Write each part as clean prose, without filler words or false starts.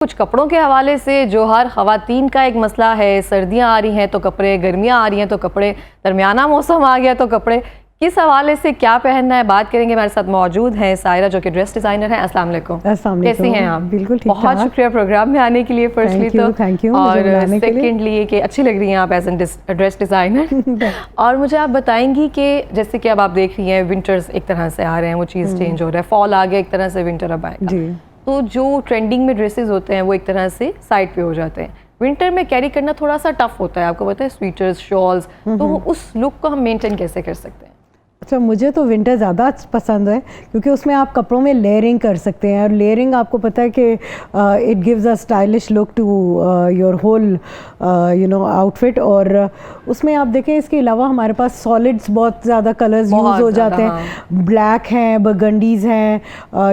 कुछ कपड़ों के हवाले से जो हर ख़वातीन का एक मसला है, सर्दियां आ रही हैं तो कपड़े, गर्मियां आ रही हैं तो कपड़े, दरमियाना मौसम आ गया तो कपड़े, किस हवाले से क्या पहनना है बात करेंगे। हमारे साथ मौजूद हैं सायरा जो कि ड्रेस डिज़ाइनर हैं। अस्सलाम वालेकुम। कैसी हैं आप? बिल्कुल ठीक। बहुत शुक्रिया प्रोग्राम में आने के लिए फर्स्टली तो, थैंक यू। और सेकेंडली ये कि अच्छी लग रही हैं आप एज एन ड्रेस डिज़ाइनर। और मुझे आप बताएंगी कि जैसे कि अब आप देख रही हैं विंटर्स एक तरह से आ रहे हैं, वो चीज़ चेंज हो रहा है, फॉल आ गया, एक तरह से विंटर अब आएगा, तो जो ट्रेंडिंग में ड्रेसेस होते हैं वो एक तरह से साइड पे हो जाते हैं। विंटर में कैरी करना थोड़ा सा टफ होता है, आपको पता है, स्वेटर्स, शॉल्स, तो उस लुक को हम मेंटेन कैसे कर सकते हैं? अच्छा, मुझे तो विंटर ज़्यादा पसंद है क्योंकि उसमें आप कपड़ों में लेयरिंग कर सकते हैं, और लेयरिंग आपको पता है कि it gives a stylish look to your whole outfit. और उसमें आप देखें, इसके अलावा हमारे पास सॉलिड्स बहुत ज़्यादा कलर्स यूज़ हो जाते हैं। हाँ। ब्लैक हैं, बर्गंडीज़ हैं,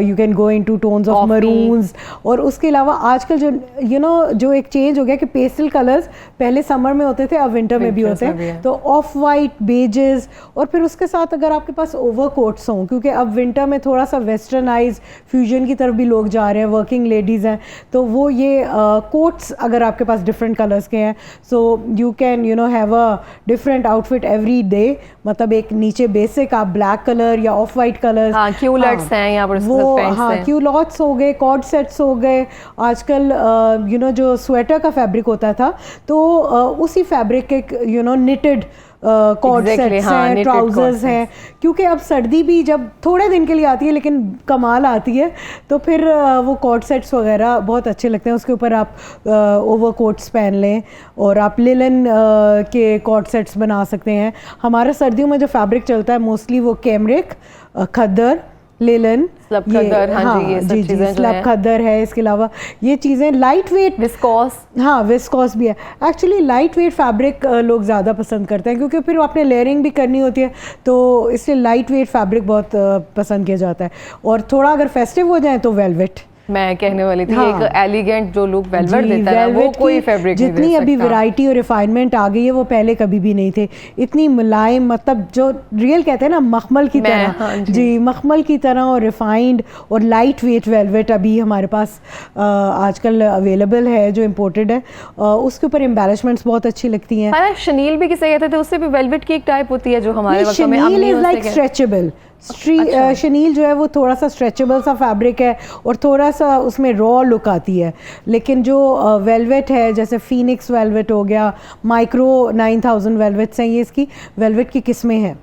you can go into tones of maroons. और उसके अलावा आजकल जो जो एक चेंज हो गया कि पेस्टल कलर्स पहले समर में होते थे, अब विंटर में भी होते हैं, तो ऑफ वाइट, बेजेस, और फिर उसके साथ अगर आपके पास ओवर कोट्स हों, क्योंकि अब विंटर में थोड़ा सा वेस्टर्नाइज फ्यूजन की तरफ भी लोग जा रहे हैं, वर्किंग लेडीज़ हैं, तो वो ये कोट्स अगर आपके पास डिफरेंट कलर्स के हैं, so you can have a different outfit every day. मतलब एक नीचे बेसिक आप ब्लैक कलर या ऑफ वाइट कलर, क्यूलॉट्स हैं यहाँ पर, वो हाँ क्यूलॉट्स हो गए, कॉर्ड सेट्स हो गए। आजकल जो स्वेटर का फैब्रिक होता था, तो उसी फैब्रिक के निटेड कॉर्ड सेट्स हैं, ट्राउजर्स हैं, क्योंकि अब सर्दी भी जब थोड़े दिन के लिए आती है लेकिन कमाल आती है, तो फिर वो कॉर्ड सेट्स वगैरह बहुत अच्छे लगते हैं। उसके ऊपर आप ओवर कोट्स पहन लें, और आप लिलन के कॉर्ड सेट्स बना सकते हैं। हमारे सर्दियों में जो फैब्रिक चलता है मोस्टली वो कैमरिक, खद्दर, लेलन, स्लब खद्दर, हाँ जी, ये सब चीजें स्लब खद्दर है। इसके अलावा ये चीज़ें लाइट वेट, विस्कोस, हाँ विस्कोस भी है। एक्चुअली लाइट वेट फैब्रिक लोग ज़्यादा पसंद करते हैं, क्योंकि फिर आपने लेयरिंग भी करनी होती है, तो इसलिए लाइट वेट फैब्रिक बहुत पसंद किया जाता है। और थोड़ा अगर फेस्टिव हो जाए तो वेलवेट, मैं कहने वाली थी, हाँ, एक एलिगेंट जो लुक वेलवेट देता है वो कोई फैब्रिक नहीं दे सकता। जितनी अभी वैरायटी और रिफाइनमेंट आ गई है वो पहले कभी भी नहीं थे। इतनी मुलायम, मतलब जो रियल कहते हैं ना मखमल की तरह, हाँ जी, मखमल की तरह, और रिफाइंड और लाइट वेट वेलवेट अभी हमारे पास आजकल अवेलेबल है, जो इम्पोर्टेड है। उसके ऊपर एम्बेलिशमेंट्स बहुत अच्छी लगती हैं। शनील भी किसे कहते थे, उससे भी वेलवेट की एक टाइप होती है जो हमारे वक्त में स्ट्रेचेबल। शनील जो है वो थोड़ा सा स्ट्रेचेबल सा फैब्रिक है, और थोड़ा सा उसमें रॉ लुक आती है। लेकिन जो वेलवेट है, जैसे फीनिक्स वेलवेट हो गया, माइक्रो 9000 वेलवेट्स हैं, ये इसकी वेलवेट की किस्में हैं,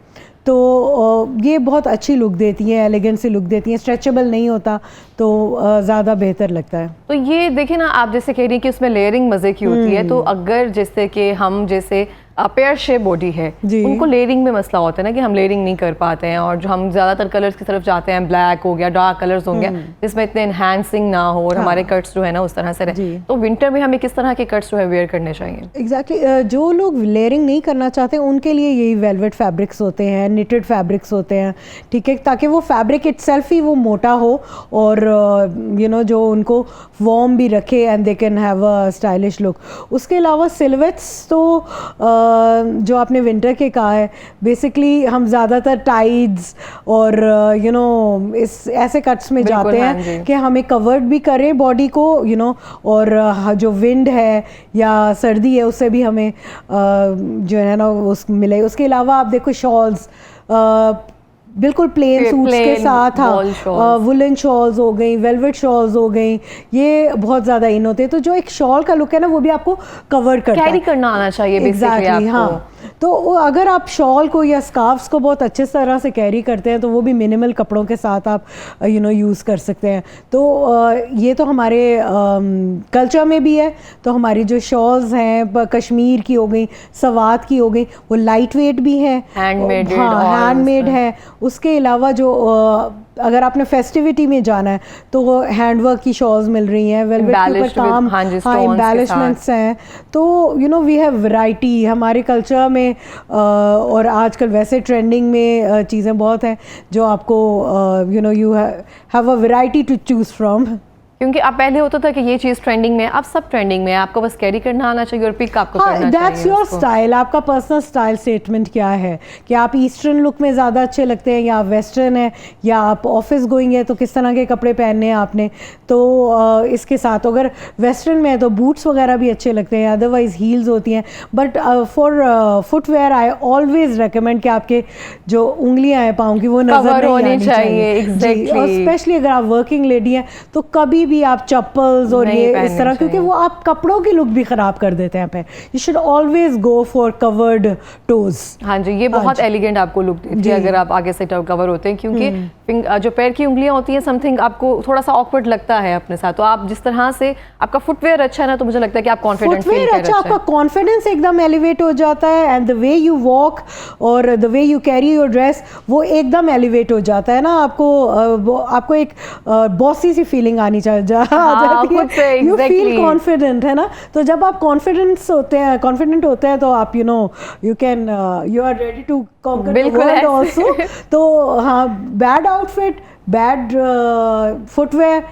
तो ये बहुत अच्छी लुक देती हैं, एलिगेंट सी लुक देती हैं। स्ट्रेचेबल नहीं होता तो ज़्यादा बेहतर लगता है। तो ये देखिए ना, आप जैसे कह रही हैं कि उसमें लेयरिंग मज़े की होती है, तो अगर जैसे कि हम जैसे पेयर शेप बॉडी है, उनको लेयरिंग में मसला होता है ना कि हम लेयरिंग नहीं कर पाते हैं, और जो हम ज़्यादातर कलर्स की तरफ जाते हैं, ब्लैक हो गया, डार्क कलर्स हो गया, जिसमें इतने एनहांसिंग ना हो, और हमारे कट्स जो है ना उस तरह से रहे, तो विंटर में हमें किस तरह के कट्स जो है वेयर करने चाहिए? एग्जैक्टली जो लोग लेयरिंग नहीं करना चाहते उनके लिए यही वेलवेट फैब्रिक्स होते हैं, निटेड फैब्रिक्स होते हैं, ठीक है, ताकि वो फैब्रिक इटसेल्फ ही वो मोटा हो, और जो उनको वार्म भी रखे, and they can have a stylish look. उसके अलावा सिल्हूएट्स तो जो आपने विंटर के कहा है, बेसिकली हम ज़्यादातर टाइड्स और इस ऐसे कट्स में जाते हैं कि हमें कवर्ड भी करें बॉडी को, और जो विंड है या सर्दी है उससे भी हमें जो है ना उस मिले। उसके अलावा आप देखो शॉल्स, बिल्कुल प्लेन सूट्स के साथ, हाँ, वुलन शॉल्स हो गई, वेलवेट शॉल्स हो गई, ये बहुत ज़्यादा इन होते हैं। तो जो एक शॉल का लुक है ना वो भी आपको कवर करता है, कैरी करना आना चाहिए एग्जैक्टली, हाँ। तो अगर आप शॉल को या स्कार्फ्स को बहुत अच्छे तरह से कैरी करते हैं तो वो भी मिनिमल कपड़ों के साथ आप यूज़ कर सकते हैं। तो ये तो हमारे कल्चर में भी है। तो हमारी जो शॉल्स हैं, कश्मीर की हो गई, सवात की हो गई, वो लाइट वेट भी हैं, हैंडमेड, हाँ हैंडमेड है। उसके अलावा जो अगर आपने फेस्टिविटी में जाना है तो वो हैंडवर्क की शॉल्स मिल रही हैं, वेलवेट के ऊपर काम, हाँ एम्बेलिशमेंट्स हैं। तो वी हैव वैरायटी हमारे कल्चर में, और आजकल वैसे ट्रेंडिंग में चीज़ें बहुत हैं जो आपको you have a variety to choose from. क्योंकि अब पहले होता था कि ये चीज़ ट्रेंडिंग में है, अब सब ट्रेंडिंग में है, आपको बस कैरी करना आना चाहिए और पिक आपको करना चाहिए। दैट्स योर स्टाइल, आपका पर्सनल स्टाइल स्टेटमेंट क्या है कि आप ईस्टर्न लुक में ज़्यादा अच्छे लगते हैं या वेस्टर्न है, या आप ऑफिस गोइंग है तो किस तरह के कपड़े पहनने हैं आपने। तो इसके साथ अगर वेस्टर्न में है तो बूट्स वगैरह भी अच्छे लगते हैं, अदरवाइज हील्स होती हैं। But for footwear I always recommend कि आपके जो उंगलियां हैं पाँव की वो नजर नहीं आनी चाहिए। exactly. और स्पेशली अगर आप वर्किंग लेडी हैं तो कभी भी आप चप्पल्स और ये इस तरह, क्योंकि वो आप कपड़ों की लुक भी खराब कर देते हैं पे। You should always go for covered toes. हाँ जी, ये बहुत एलिगेंट आपको लुक देती है अगर आप आगे से कवर होते हैं, क्योंकि जो पैर की उंगलियां होती हैं समथिंग आपको थोड़ा सा ऑकवर्ड लगता है अपने साथ। तो आप जिस तरह से आपका फुटवेयर अच्छा है ना, तो मुझे लगता है कि आप कॉन्फिडेंट फील कर अच्छा, आपका कॉन्फिडेंस एकदम एलिवेट हो जाता है and the way you walk और the way you carry your dress वो एकदम एलिवेट हो जाता है ना। आपको एक बॉसी सी फीलिंग आनी जाती है, यू फील कॉन्फिडेंट, है ना। तो जब आप कॉन्फिडेंट होते हैं तो आप you are ready to conquer the world also. तो हाँ, बैड आउटफिट, बैड फुटवेयर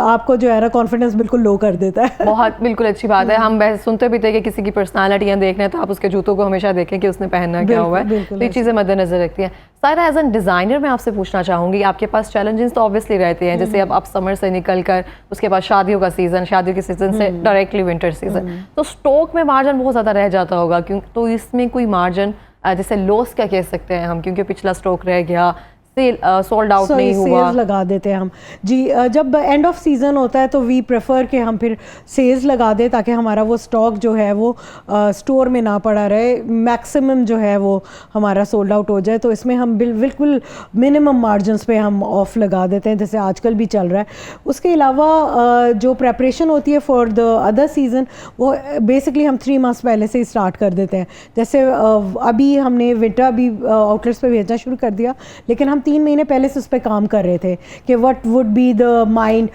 आपको जो है ना कॉन्फिडेंस बिल्कुल लो कर देता है। बहुत बिल्कुल अच्छी बात है। हम सुनते भी थे कि किसी की पर्सनालिटियाँ देखना है तो आप उसके जूतों को हमेशा देखें कि उसने पहनना क्या हुआ है, तो ये चीज़ें मद्देनजर रखती हैं। सारा एज एन डिज़ाइनर मैं आपसे पूछना चाहूँगी, आपके पास चैलेंजेस तो ऑब्वियसली रहते हैं, जैसे अब समर से निकल कर उसके बाद शादियों के सीज़न से डायरेक्टली विंटर सीज़न, तो स्टॉक में मार्जिन बहुत ज़्यादा रह जाता होगा, क्यों तो इसमें कोई मार्जिन जैसे लॉस क्या कह सकते हैं हम, क्योंकि पिछला स्टॉक रह गया, सोल्ड आउट नहीं हुआ, सेल्स लगा देते हैं हम जी। जब एंड ऑफ सीज़न होता है तो वी प्रेफर कि हम फिर सेल्स लगा दें ताकि हमारा वो स्टॉक जो है वो स्टोर में ना पड़ा रहे, मैक्सिमम जो है वो हमारा सोल्ड आउट हो जाए। तो इसमें हम बिल्कुल मिनिमम मार्जिन्स पे हम ऑफ लगा देते हैं, जैसे आजकल भी चल रहा है। उसके अलावा जो प्रेपरेशन होती है फॉर द अदर सीज़न वो बेसिकली हम 3 मंथ्स पहले से ही स्टार्ट कर देते हैं। जैसे अभी हमने विंटर अभी आउटलेट्स पे भेजना शुरू कर दिया, लेकिन हम 3 महीने पहले से उस पर काम कर रहे थे कि what would be the mind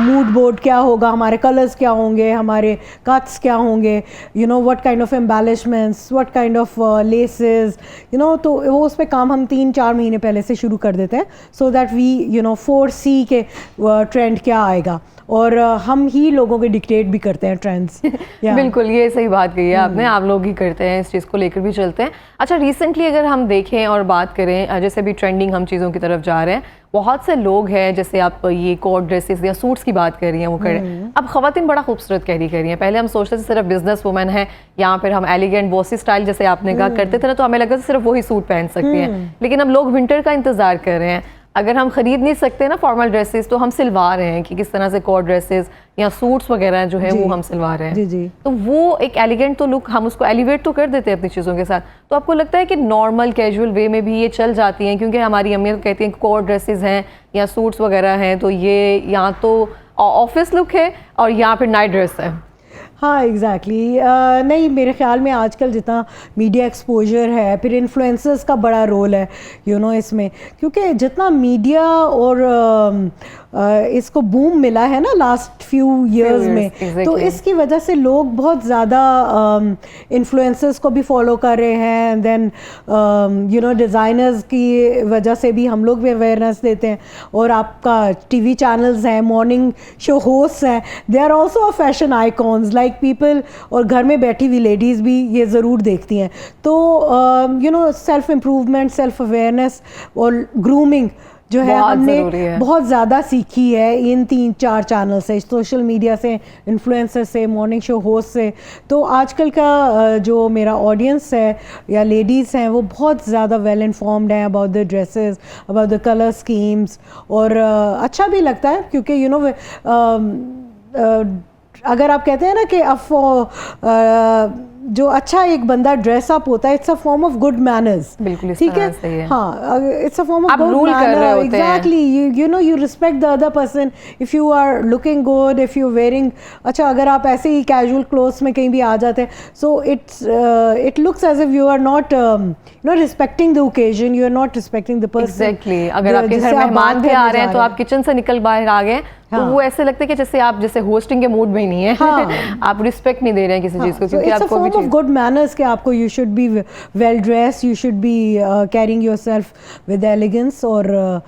mood board क्या होगा, हमारे कलर्स क्या होंगे, हमारे कट्स क्या होंगे, what kind of embellishments, what kind of laces, तो वो उस पर काम हम 3-4 महीने पहले से शुरू कर देते हैं, सो दैट वी फोरसी के ट्रेंड क्या आएगा, और हम ही लोगों के डिक्टेट भी करते हैं ट्रेंड्स। बिल्कुल, ये सही बात कही है आपने, आप लोग ही करते हैं, इस चीज़ को लेकर भी चलते हैं। अच्छा, रिसेंटली अगर हम देखें और बात करें, जैसे भी ट्रेंडिंग हम चीज़ों की तरफ जा रहे हैं, बहुत से लोग हैं, जैसे आप ये कोट ड्रेसेस या सूट्स की बात कर रही हैं, वो कर रहे हैं। अब ख़वातीन बड़ा खूबसूरत कैरी कर रही हैं। पहले हम सोचते थे सिर्फ बिजनेस वुमेन है, या फिर हम एलिगेंट बॉसी स्टाइल जैसे आपने कहा करते थे ना, तो हमें लगता था सिर्फ वही सूट पहन सकती हैं। लेकिन अब लोग विंटर का इंतज़ार कर रहे हैं। अगर हम खरीद नहीं सकते ना फॉर्मल ड्रेसेस, तो हम सिलवा रहे हैं कि किस तरह से कोट ड्रेसेस या सूट्स वगैरह जो है वो हम सिलवा रहे हैं। जी। तो वो एक एलिगेंट तो लुक हम उसको एलिवेट तो कर देते हैं अपनी चीज़ों के साथ। तो आपको लगता है कि नॉर्मल कैजुअल वे में भी ये चल जाती हैं, क्योंकि हमारी अम्मियाँ कहती हैं कोट ड्रेसेस हैं या सूट्स वगैरह हैं, तो ये या तो ऑफिस लुक है और या फिर नाइट ड्रेस है। हाँ एग्जैक्टली नहीं, मेरे ख्याल में आजकल जितना मीडिया एक्सपोजर है, फिर इन्फ्लुएंसर्स का बड़ा रोल है इसमें, क्योंकि जितना मीडिया और इसको बूम मिला है ना लास्ट फ्यू इयर्स में, exactly. तो इसकी वजह से लोग बहुत ज़्यादा इन्फ्लुएंसर्स को भी फॉलो कर रहे हैं, देन डिज़ाइनर्स की वजह से भी हम लोग भी अवेयरनेस देते हैं। और आपका टीवी चैनल्स हैं, मॉर्निंग शो होस्ट हैं, they are also fashion icons like people, और घर में बैठी हुई लेडीज़ भी ये ज़रूर देखती हैं। तो सेल्फ इम्प्रूवमेंट, सेल्फ अवेयरनेस और ग्रूमिंग जो है हमने बहुत ज़्यादा सीखी है इन 3-4 चैनल से, सोशल मीडिया से, इन्फ्लुएंसर से, मॉर्निंग शो होस्ट से। तो आजकल का जो मेरा ऑडियंस है या लेडीज़ हैं वो बहुत ज़्यादा वेल इन्फॉर्म्ड हैं about the dresses, about the colour schemes, और अच्छा भी लगता है क्योंकि अगर आप कहते हैं ना कि जो अच्छा एक बंदा ड्रेस अप होता है, it's a form of good manners. बिल्कुल, ठीक है, हाँ, it's a form of good manner. Exactly, you respect the other person if you are looking good, if you wearing अच्छा, अगर आप ऐसे ही कैजुअल क्लोथ्स में कहीं भी आ जाते हैं, so it looks as if you are not respecting the occasion, you are not respecting the person. Exactly, अगर आपके घर मेहमान भी आ रहे हैं तो आप किचन से निकल बाहर आ गए तो वो ऐसे लगता है कि जैसे आप जैसे होस्टिंग के मूड में ही नहीं है। हाँ। आप रिस्पेक्ट नहीं दे रहे हैं किसी चीज़ को, क्योंकि आपको भी ऑफ गुड मैनर्स कि आपको you should be well dress, you should be carrying yourself with elegance. और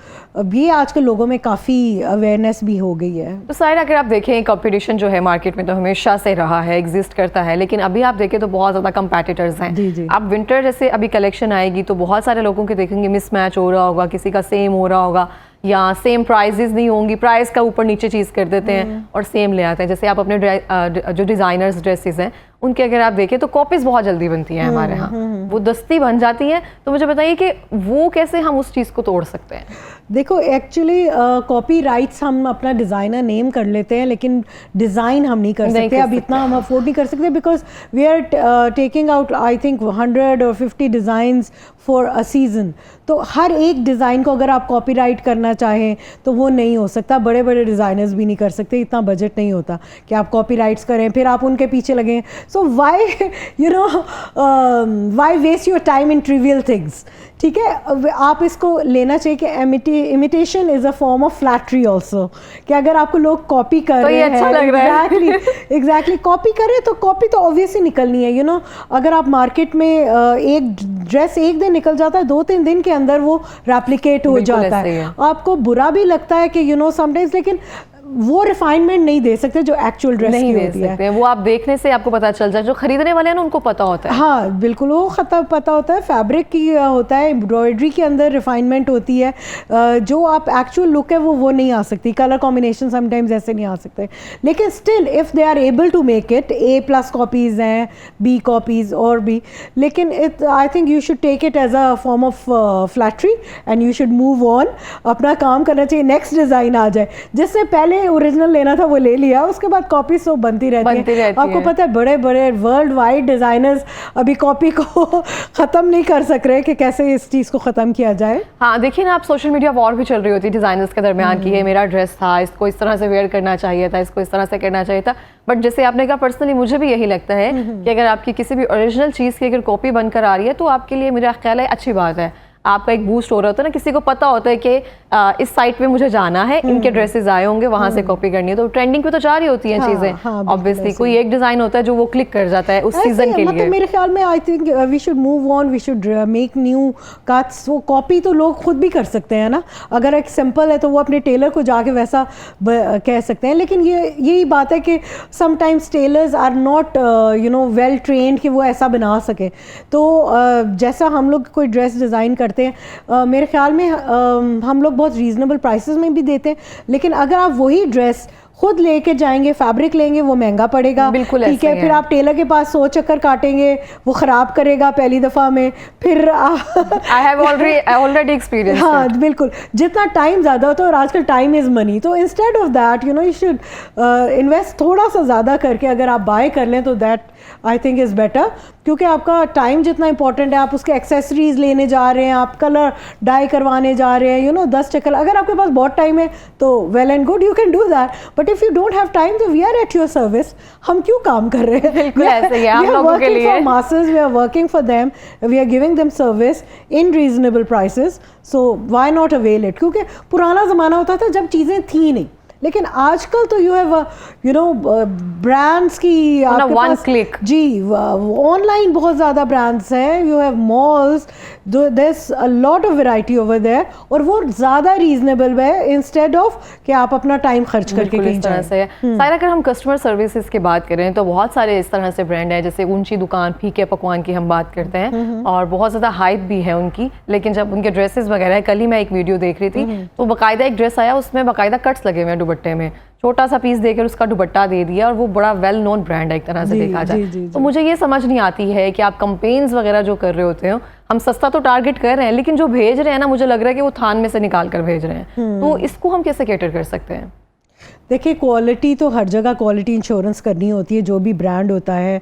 ये आजकल लोगों में काफ़ी अवेयरनेस भी हो गई है। तो साइरा, अगर आप देखें कंपटीशन जो है मार्केट में तो हमेशा से रहा है, एग्जिस्ट करता है, लेकिन अभी आप देखें तो बहुत ज़्यादा कंपेटिटर्स हैं। जी जी। अब विंटर जैसे अभी कलेक्शन आएगी तो बहुत सारे लोगों के देखेंगे मिसमैच हो रहा होगा, किसी का सेम हो रहा होगा या सेम प्राइजेस नहीं होंगी, प्राइस का ऊपर नीचे चीज़ कर देते हैं और सेम ले आते हैं। जैसे आप अपने जो डिज़ाइनर्स ड्रेसेस हैं उनके अगर आप देखें तो कॉपीज बहुत जल्दी बनती हैं हमारे यहाँ, वो दस्ती बन जाती हैं। तो मुझे बताइए कि वो कैसे हम उस चीज़ को तोड़ सकते हैं? देखो एक्चुअली कॉपी राइट्स हम अपना डिज़ाइनर नेम कर लेते हैं, लेकिन डिज़ाइन हम नहीं कर सकते। अब इतना हम अफोर्ड नहीं कर सकते, because we are taking out I think 100 or 50 designs for a season. तो हर एक डिज़ाइन को अगर आप कॉपीराइट करना चाहें तो वो नहीं हो सकता। बड़े बड़े डिज़ाइनर्स भी नहीं कर सकते, इतना बजट नहीं होता कि आप कॉपीराइट्स करें फिर आप उनके पीछे लगें। So why you know why waste your time in trivial things. ठीक है, आप इसको लेना चाहिए कि imitation is a form of flattery also, कि अगर आपको लोग कॉपी कर रहे हैं, अच्छा लग रहा है। एग्जैक्टली कॉपी करें तो कॉपी तो ऑब्वियसली निकलनी है। यू नो अगर आप मार्केट में एक ड्रेस एक दिन निकल जाता है, 2-3 दिन के अंदर वो रेप्लिकेट हो जाता है। आपको बुरा भी लगता है कि यू नो समटाइम्स, लेकिन वो रिफाइनमेंट नहीं दे सकते जो एक्चुअल ड्रेस की होती है। वो आप देखने से आपको पता चल जाए, जो खरीदने वाले हैं ना उनको पता होता है। हाँ बिल्कुल, वो पता होता है। फैब्रिक की होता है, एम्ब्रॉयडरी के अंदर रिफाइनमेंट होती है। जो आप एक्चुअल लुक है वो नहीं आ सकती। कलर कॉम्बिनेशन समटाइम्स ऐसे नहीं आ सकते, लेकिन still if they are able to make it, A+ copies हैं, B कॉपीज़ और भी, लेकिन it I think you should take it as a form of flattery and you should move on. अपना काम करना चाहिए, नेक्स्ट डिज़ाइन आ जाए। जिससे पहले ओरिजिनल लेना था वो ले लिया, उसके बाद कॉपी तो बनती रहती है। आपको पता है बड़े बड़े वर्ल्ड वाइड डिजाइनर्स अभी कॉपी को ख़त्म नहीं कर सक रहे कि कैसे इस चीज़ को ख़त्म किया जाए। हाँ देखिए ना, आप सोशल मीडिया वॉर भी चल रही होती है डिज़ाइनर्स के दरमियान कि ये मेरा ड्रेस था, इसको इस तरह से वेयर करना चाहिए था, इसको इस तरह से करना चाहिए था। बट जैसे आपने कहा, पर्सनली मुझे भी यही लगता है कि अगर आपकी किसी भी ओरिजिनल चीज़ की अगर कॉपी बनकर आ रही है तो आपके लिए मेरा ख्याल है अच्छी बात है। आपका एक बूस्ट हो रहा होता है ना, किसी को पता होता है कि इस साइट पे मुझे जाना है, इनके ड्रेसेस आए होंगे, वहां से कॉपी करनी है, तो ट्रेंडिंग पे तो जा रही होती हैं चीजें। ऑब्वियसली कोई एक डिजाइन होता है जो वो क्लिक कर जाता है उस सीजन के लिए। मतलब मेरे ख्याल में I think we should move on, we should make new cuts. वो कॉपी तो लोग खुद भी कर सकते हैं ना, अगर एक सिंपल है तो वो अपने टेलर को जाके वैसा कह सकते हैं। लेकिन यही बात है कि sometimes tailors are not you know well trained कि वो ऐसा बना सके। तो जैसा हम लोग कोई ड्रेस डिज़ाइन करते हैं, मेरे ख्याल में हम लोग बहुत रीजनेबल प्राइसेस में भी देते हैं, लेकिन अगर आप वही ड्रेस खुद लेके जाएंगे, फैब्रिक लेंगे, वो महंगा पड़ेगा। बिल्कुल ठीक है, फिर आप टेलर के पास 100 चक्कर काटेंगे, वो ख़राब करेगा पहली दफ़ा में, फिर आई हैव ऑलरेडी एक्सपीरियंस। हाँ बिल्कुल, जितना टाइम ज़्यादा होता है, और आजकल टाइम इज़ मनी, तो instead of that you know you should invest थोड़ा सा ज़्यादा करके अगर आप बाय कर लें तो that I think is better. क्योंकि आपका टाइम जितना इंपॉर्टेंट है, आप उसके एक्सेसरीज लेने जा रहे हैं, आप कलर डाई करवाने जा रहे हैं, यू नो 10 चक्कर। अगर आपके पास बहुत टाइम है तो well and good, you can do that, but if you don't have time तो we are at your service. हम क्यों काम कर रहे हैं? बिल्कुल ऐसे ही हम लोगों के लिए। masses, we are working for them, we are giving them service in reasonable prices, so why not avail it? क्योंकि पुराना ज़माना होता था जब चीज़ें थी नहीं, लेकिन आजकल तो you have you know brands की आपके पास क्लिक जी, ऑनलाइन बहुत ज़्यादा ब्रांड्स हैं, you have malls, there is a lot of variety over there, और वो ज़्यादा रीजनेबल है इंस्टेड ऑफ कि आप अपना टाइम खर्च करके कहीं जाएं। सारा, अगर हम कस्टमर सर्विसेज की बात करें तो बहुत सारे इस तरह से ब्रांड हैं, जैसे ऊंची दुकान फीके पकवान की हम बात करते हैं और बहुत ज़्यादा हाइप भी है उनकी, लेकिन जब उनके ड्रेसेस वगैरह, कल ही मैं एक वीडियो देख रही थी तो बाकायदा एक ड्रेस आया, उसमें बाकायदा कट्स लगे हुए हैं दुपट्टे में, छोटा सा पीस देकर उसका दुपट्टा दे दिया, और वो बड़ा वेल नोन ब्रांड है एक तरह से देखा जाए। तो मुझे ये समझ नहीं आती है कि आप कंपेन्स वगैरह जो कर रहे होते हो, हम सस्ता तो टारगेट कर रहे हैं, लेकिन जो भेज रहे हैं ना, मुझे लग रहा है कि वो थान में से निकाल कर भेज रहे हैं। तो इसको हम कैसे कैटर कर सकते हैं? देखिए क्वालिटी तो हर जगह क्वालिटी इंश्योरेंस करनी होती है, जो भी ब्रांड होता है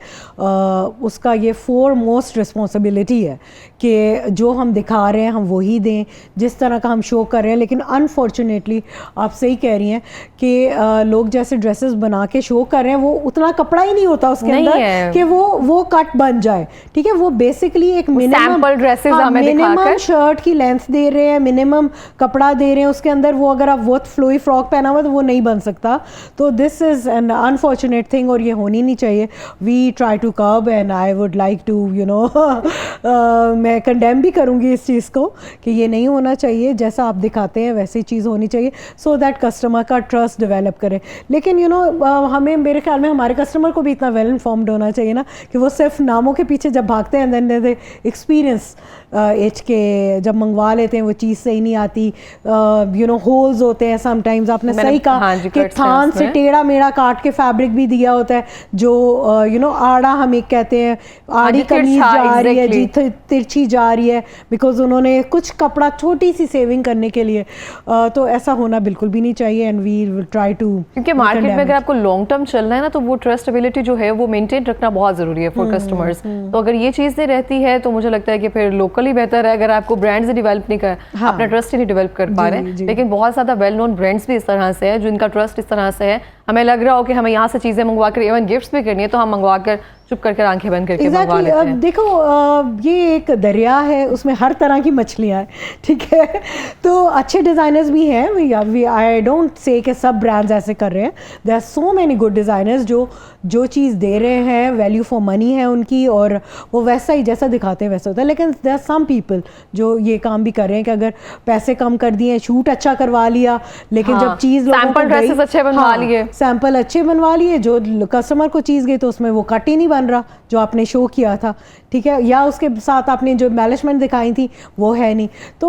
उसका ये फोरमोस्ट रिस्पॉन्सिबिलिटी है कि जो हम दिखा रहे हैं हम वही दें, जिस तरह का हम शो कर रहे हैं। लेकिन अनफॉर्चुनेटली आप सही कह रही हैं कि लोग जैसे ड्रेसेस बना के शो कर रहे हैं वो उतना कपड़ा ही नहीं होता उसके अंदर कि वो कट बन जाए, ठीक है। वो बेसिकली एक मिनिमम शर्ट की लेंथ दे रहे हैं, मिनिमम कपड़ा दे रहे हैं उसके अंदर। वो अगर आप वो फ्लोई फ्रॉक पहना हुआ तो वो नहीं बन सकता। तो this is an unfortunate thing और ये होनी नहीं चाहिए। We try to curb and I would like to मैं कंडेम भी करूँगी इस चीज़ को कि ये नहीं होना चाहिए। जैसा आप दिखाते हैं वैसी चीज़ होनी चाहिए सो दैट कस्टमर का ट्रस्ट डेवलप करे। लेकिन हमें, मेरे ख्याल में हमारे कस्टमर को भी इतना वेल इन्फॉर्म्ड होना चाहिए ना कि वो सिर्फ नामों के पीछे जब भागते हैं देन दे एक्सपीरियंस एच के जब मंगवा लेते हैं वो चीज़ सही नहीं आती। होल्स होते हैं समटाइम्स, आपने सही कहा कि थान से टेढ़ा मेढ़ा काट के फैब्रिक भी दिया होता है जो आड़ा हम एक कहते हैं, आड़ी कमीज जा रही है जी, तिरछी जा रही है बिकॉज उन्होंने कुछ कपड़ा छोटी सी सेविंग करने के लिए। तो ऐसा होना बिल्कुल भी नहीं चाहिए and we will try to, क्योंकि मार्केट में अगर आपको लॉन्ग टर्म चलना है ना तो वो ट्रस्टेबिलिटी जो है वो मेंटेन रखना बहुत जरूरी है फॉर कस्टमर्स। तो अगर ये चीज़ें रहती है तो मुझे लगता है कि फिर लोकली बेहतर है। अगर आपको ब्रांड्स डेवलप नहीं कर, अपना ट्रस्ट ही नहीं डेवलप कर पा रहे हैं। लेकिन बहुत ज़्यादा वेल नोन ब्रांड्स भी इस तरह से है जिनका ट्रस्ट इस तरह से है, हमें लग रहा हो कि हमें यहाँ से चीज़ें मंगवा कर इवन गिफ्ट्स भी करनी है तो हम मंगवा कर चुप करके आंखें बंद करके मंगवा लेते हैं। देखो ये एक दरिया है, उसमें हर तरह की मछलियाँ हैं, ठीक है। तो अच्छे डिज़ाइनर्स भी हैं, आई डोंट से कि सब ब्रांड्स ऐसे कर रहे हैं। There are so many good designers जो चीज़ दे रहे हैं वैल्यू फॉर मनी है उनकी और वो वैसा ही जैसा दिखाते हैं वैसा होता है। लेकिन देयर आर सम पीपल जो ये काम भी कर रहे हैं कि अगर पैसे कम कर दिए, शूट अच्छा करवा लिया, लेकिन जब चीज़ सैंपल ड्रेसेस अच्छे बनवा लिए, सैंपल अच्छे बनवा लिए, जो कस्टमर को चीज़ गई तो उसमें वो कट ही नहीं बन रहा जो आपने शो किया था, ठीक है, या उसके साथ आपने जो मैनेजमेंट दिखाई थी वो है नहीं। तो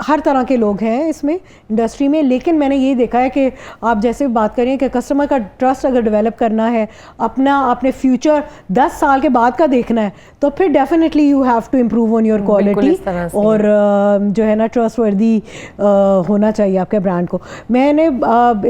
हर तरह के लोग हैं इसमें इंडस्ट्री में। लेकिन मैंने ये देखा है कि आप जैसे बात करें कि कस्टमर का ट्रस्ट अगर डेवलप करना है, अपने फ्यूचर 10 साल के बाद का देखना है तो फिर definitely you have to improve on your quality और जो है ना ट्रस्ट वर्दी होना चाहिए आपके ब्रांड को। मैंने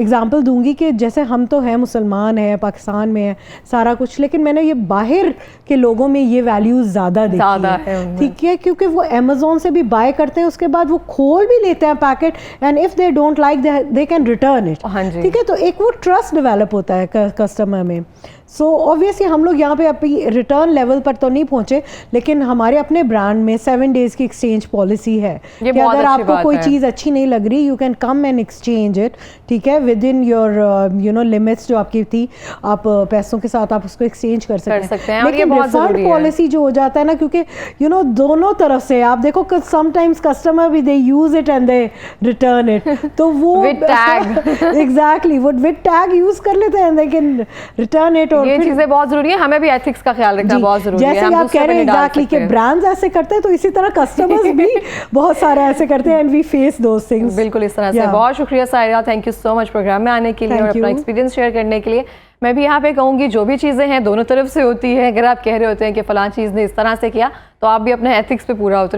एग्जांपल दूंगी कि जैसे हम तो हैं, मुसलमान हैं, पाकिस्तान में है सारा कुछ, लेकिन मैंने ये बाहर के लोगों में ये वैल्यूज ज़्यादा देखी है, ठीक है, क्योंकि वो अमेज़ॉन से भी बाय करते हैं, उसके बाद वो खोल भी लेते हैं packet and if they don't like they can return it, ठीक है। तो एक वो ट्रस्ट डेवलप होता है कस्टमर में। सो ऑब्वियसली हम लोग यहाँ पे अभी रिटर्न लेवल पर तो नहीं पहुँचे, लेकिन हमारे अपने ब्रांड में 7 डेज़ की एक्सचेंज पॉलिसी है कि अगर आपको कोई चीज़ अच्छी नहीं लग रही you can come and exchange it, ठीक है, विद इन योर लिमिट्स जो आपकी थी, आप पैसों के साथ आप उसको एक्सचेंज कर सकते हैं। लेकिन रिफंड पॉलिसी जो हो जाता है ना, क्योंकि दोनों तरफ से आप देखो समटाइम्स कस्टमर भी they use it and they return it, तो वो एग्जैक्टली वो विद टैग यूज कर लेते हैं, दे कैन रिटर्न इट। ये चीजें बहुत जरूरी है, हमें भी एथिक्स का ख्याल रखना बहुत जरूरी है। जैसे आप कह रहे हैं एग्जैक्टली कि ब्रांड्स ऐसे करते हैं तो इसी तरह कस्टमर्स भी बहुत सारे ऐसे करते हैं and we face those things. बिल्कुल इस तरह से। बहुत शुक्रिया Saira, thank you so much program में आने के लिए और अपना एक्सपीरियंस शेयर करने के लिए। मैं भी यहाँ पे कहूँगी जो भी चीज़ें हैं दोनों तरफ से होती है। अगर आप कह रहे होते हैं कि फलां चीज़ ने इस तरह से किया तो आप भी अपने एथिक्स पे पूरा उतरे।